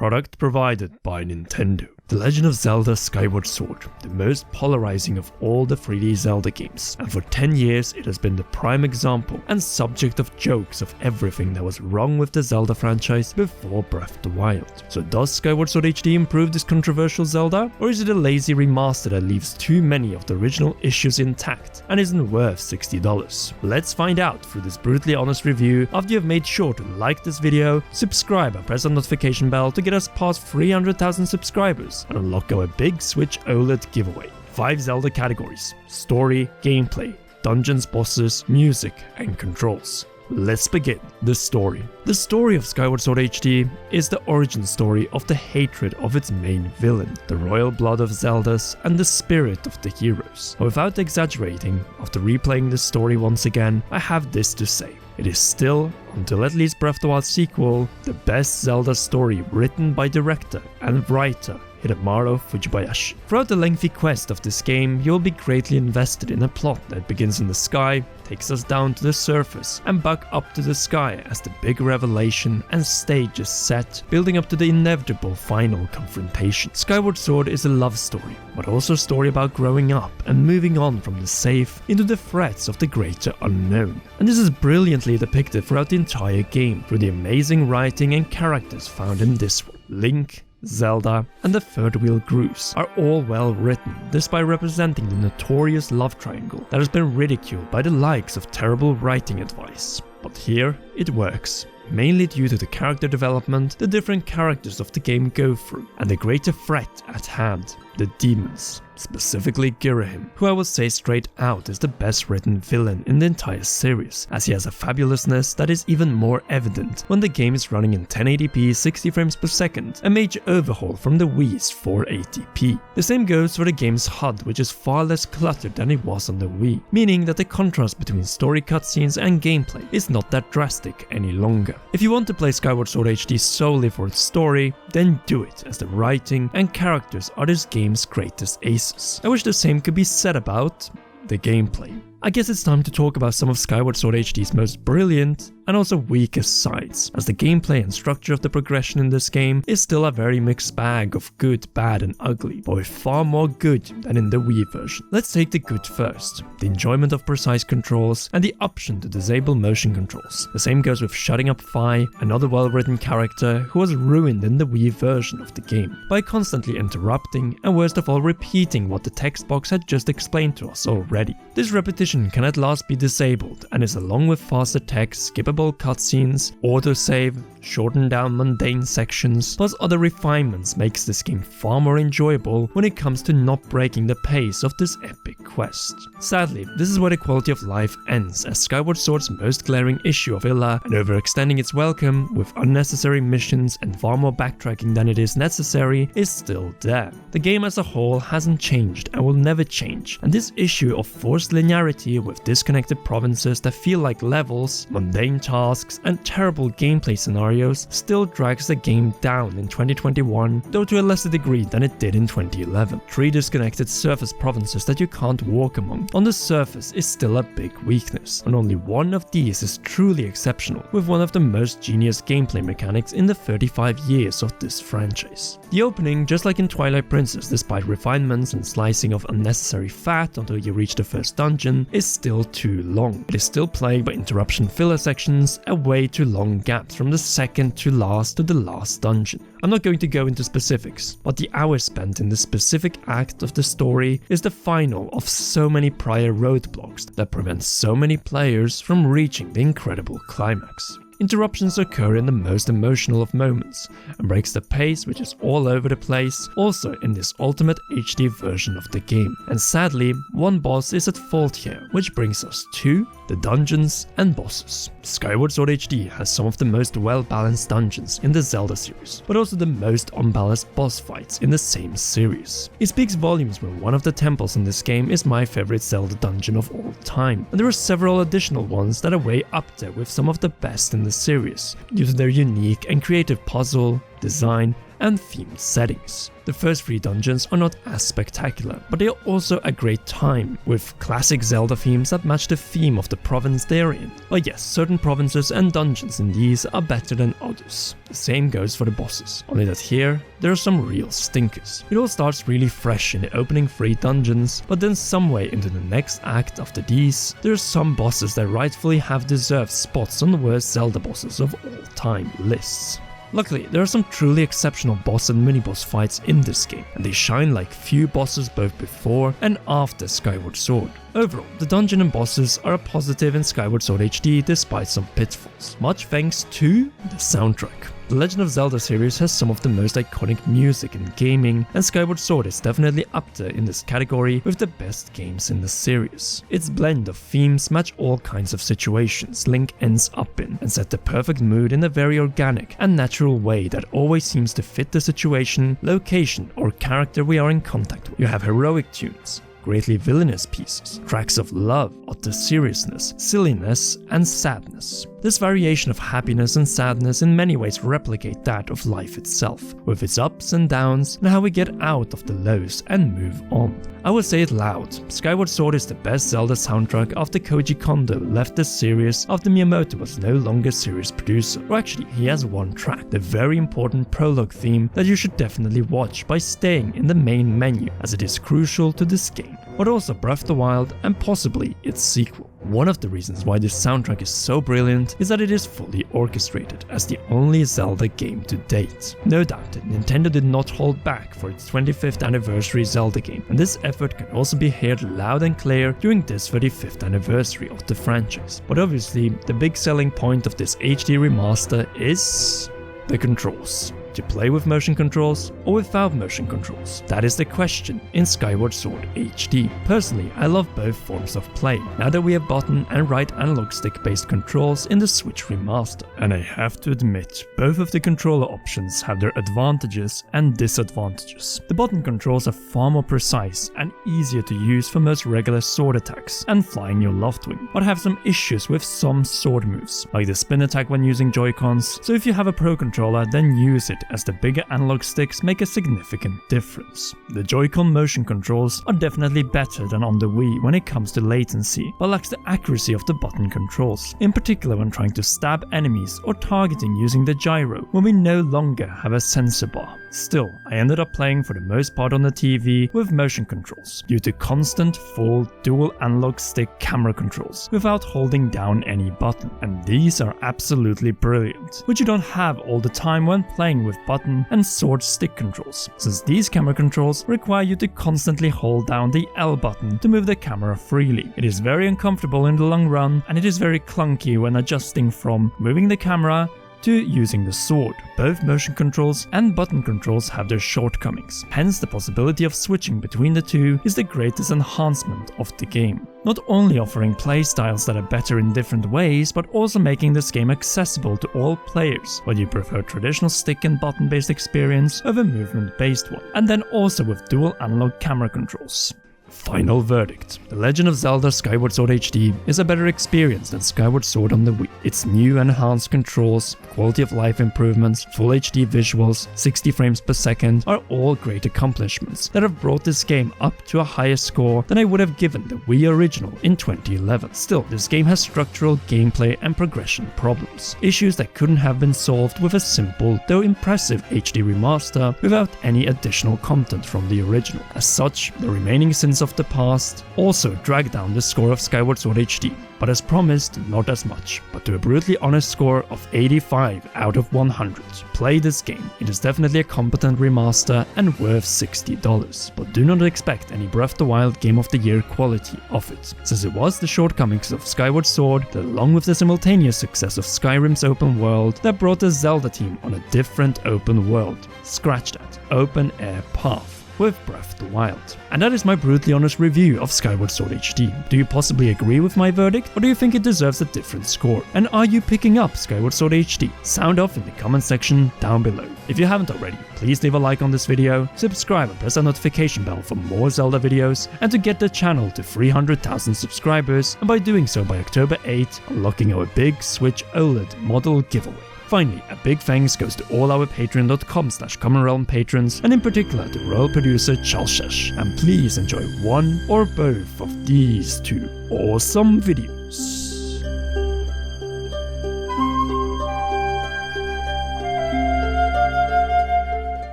product provided by Nintendo. The Legend of Zelda Skyward Sword, the most polarizing of all the 3D Zelda games, and for 10 years it has been the prime example and subject of jokes of everything that was wrong with the Zelda franchise before Breath of the Wild. So does Skyward Sword HD improve this controversial Zelda, or is it a lazy remaster that leaves too many of the original issues intact and isn't worth $60? Let's find out through this brutally honest review after you've made sure to like this video, subscribe and press the notification bell to get us past 300,000 subscribers and unlock our big Switch OLED giveaway. 5 Zelda categories: story, gameplay, dungeons, bosses, music, and controls. Let's begin. The story. The story of Skyward Sword HD is the origin story of the hatred of its main villain, the royal blood of Zeldas, and the spirit of the heroes. Without exaggerating, after replaying this story once again, I have this to say. It is still, until at least Breath of the Wild sequel, the best Zelda story written by director and writer Hidemaru Fujibayashi. Throughout the lengthy quest of this game, you'll be greatly invested in a plot that begins in the sky, takes us down to the surface, and back up to the sky as the big revelation and stage is set, building up to the inevitable final confrontation. Skyward Sword is a love story, but also a story about growing up and moving on from the safe into the threats of the greater unknown. And this is brilliantly depicted throughout the entire game through the amazing writing and characters found in this one. Link, Zelda, and the third wheel Groose are all well written, despite representing the notorious love triangle that has been ridiculed by the likes of terrible writing advice. But here, it works, mainly due to the character development the different characters of the game go through, and the greater threat at hand, the demons. Specifically Girahim, who I will say straight out is the best written villain in the entire series, as he has a fabulousness that is even more evident when the game is running in 1080p 60 frames per second, a major overhaul from the Wii's 480p. The same goes for the game's HUD, which is far less cluttered than it was on the Wii, meaning that the contrast between story cutscenes and gameplay is not that drastic any longer. If you want to play Skyward Sword HD solely for its story, then do it, as the writing and characters are this game's greatest aces. I wish the same could be said about the gameplay. I guess it's time to talk about some of Skyward Sword HD's most brilliant and also weakest sides, as the gameplay and structure of the progression in this game is still a very mixed bag of good, bad and ugly, but with far more good than in the Wii version. Let's take the good first, the enjoyment of precise controls and the option to disable motion controls. The same goes with shutting up Fi, another well-written character who was ruined in the Wii version of the game by constantly interrupting and worst of all repeating what the text box had just explained to us already. This repetition can at last be disabled and is, along with faster text, skippable cutscenes, autosave, shortened down mundane sections, plus other refinements, makes this game far more enjoyable when it comes to not breaking the pace of this epic quest. Sadly, this is where the quality of life ends, as Skyward Sword's most glaring issue of Illa and overextending its welcome with unnecessary missions and far more backtracking than it is necessary is still there. The game as a whole hasn't changed and will never change, and this issue of forced linearity with disconnected provinces that feel like levels, mundane tasks, and terrible gameplay scenarios still drags the game down in 2021, though to a lesser degree than it did in 2011. 3 disconnected surface provinces that you can't walk among on the surface is still a big weakness, and only one of these is truly exceptional, with one of the most genius gameplay mechanics in the 35 years of this franchise. The opening, just like in Twilight Princess, despite refinements and slicing of unnecessary fat until you reach the first dungeon, is still too long. It is still plagued by interruption filler sections and way too long gaps from the second to the last dungeon. I'm not going to go into specifics, but the hours spent in the specific act of the story is the final of so many prior roadblocks that prevent so many players from reaching the incredible climax. Interruptions occur in the most emotional of moments and breaks the pace, which is all over the place, also in this ultimate HD version of the game. And sadly, one boss is at fault here, which brings us to the dungeons and bosses. Skyward Sword HD has some of the most well-balanced dungeons in the Zelda series, but also the most unbalanced boss fights in the same series. It speaks volumes when one of the temples in this game is my favorite Zelda dungeon of all time, and there are several additional ones that are way up there with some of the best in the series, due to their unique and creative puzzle, design, and themed settings. The first 3 dungeons are not as spectacular, but they are also a great time, with classic Zelda themes that match the theme of the province they are in. But yes, certain provinces and dungeons in these are better than others. The same goes for the bosses, only that here, there are some real stinkers. It all starts really fresh in the opening 3 dungeons, but then some way into the next act after these, there are some bosses that rightfully have deserved spots on the worst Zelda bosses of all time lists. Luckily, there are some truly exceptional boss and mini-boss fights in this game, and they shine like few bosses both before and after Skyward Sword. Overall, the dungeon and bosses are a positive in Skyward Sword HD despite some pitfalls, much thanks to the soundtrack. The Legend of Zelda series has some of the most iconic music in gaming, and Skyward Sword is definitely up there in this category with the best games in the series. Its blend of themes match all kinds of situations Link ends up in, and set the perfect mood in a very organic and natural way that always seems to fit the situation, location, or character we are in contact with. You have heroic tunes, greatly villainous pieces, tracks of love, utter seriousness, silliness, and sadness. This variation of happiness and sadness in many ways replicate that of life itself, with its ups and downs and how we get out of the lows and move on. I will say it loud, Skyward Sword is the best Zelda soundtrack after Koji Kondo left the series after Miyamoto was no longer series producer. Or actually, he has one track, the very important prologue theme that you should definitely watch by staying in the main menu, as it is crucial to this game, but also Breath of the Wild and possibly its sequel. One of the reasons why this soundtrack is so brilliant is that it is fully orchestrated as the only Zelda game to date. No doubt, Nintendo did not hold back for its 25th anniversary Zelda game, and this effort can also be heard loud and clear during this 35th anniversary of the franchise. But obviously, the big selling point of this HD remaster is the controls. To play with motion controls or without motion controls? That is the question in Skyward Sword HD. Personally, I love both forms of play, now that we have button and right analog stick based controls in the Switch remaster. And I have to admit, both of the controller options have their advantages and disadvantages. The button controls are far more precise and easier to use for most regular sword attacks and flying your Loftwing, but have some issues with some sword moves, like the spin attack when using Joy-Cons, so if you have a Pro controller, then use it, as the bigger analog sticks make a significant difference. The Joy-Con motion controls are definitely better than on the Wii when it comes to latency, but lacks the accuracy of the button controls, in particular when trying to stab enemies or targeting using the gyro when we no longer have a sensor bar. Still, I ended up playing for the most part on the TV with motion controls, due to constant full dual analog stick camera controls without holding down any button, and these are absolutely brilliant, which you don't have all the time when playing with button and sword stick controls, since these camera controls require you to constantly hold down the L button to move the camera freely. It is very uncomfortable in the long run, and it is very clunky when adjusting from moving the camera to using the sword. Both motion controls and button controls have their shortcomings, hence the possibility of switching between the two is the greatest enhancement of the game. Not only offering playstyles that are better in different ways, but also making this game accessible to all players, whether you prefer traditional stick and button based experience over movement based one, and then also with dual analog camera controls. Final verdict. The Legend of Zelda Skyward Sword HD is a better experience than Skyward Sword on the Wii. Its new enhanced controls, quality of life improvements, full HD visuals, 60 frames per second are all great accomplishments that have brought this game up to a higher score than I would have given the Wii original in 2011. Still, this game has structural gameplay and progression problems, issues that couldn't have been solved with a simple, though impressive HD remaster without any additional content from the original. As such, the remaining sins of the past also drag down the score of Skyward Sword HD, but as promised, not as much, but to a brutally honest score of 85 out of 100. Play this game, it is definitely a competent remaster and worth $60, but do not expect any Breath of the Wild Game of the Year quality of it, since it was the shortcomings of Skyward Sword that, along with the simultaneous success of Skyrim's open world, that brought the Zelda team on a different open world, scratch that, open air path with Breath of the Wild. And that is my brutally honest review of Skyward Sword HD. Do you possibly agree with my verdict, or do you think it deserves a different score? And are you picking up Skyward Sword HD? Sound off in the comment section down below. If you haven't already, please leave a like on this video, subscribe and press that notification bell for more Zelda videos, and to get the channel to 300,000 subscribers, and by doing so by October 8, unlocking our big Switch OLED model giveaway. Finally, a big thanks goes to all our patreon.com/commonrealm patrons, and in particular the royal producer Chalshesh. And please enjoy one or both of these two awesome videos.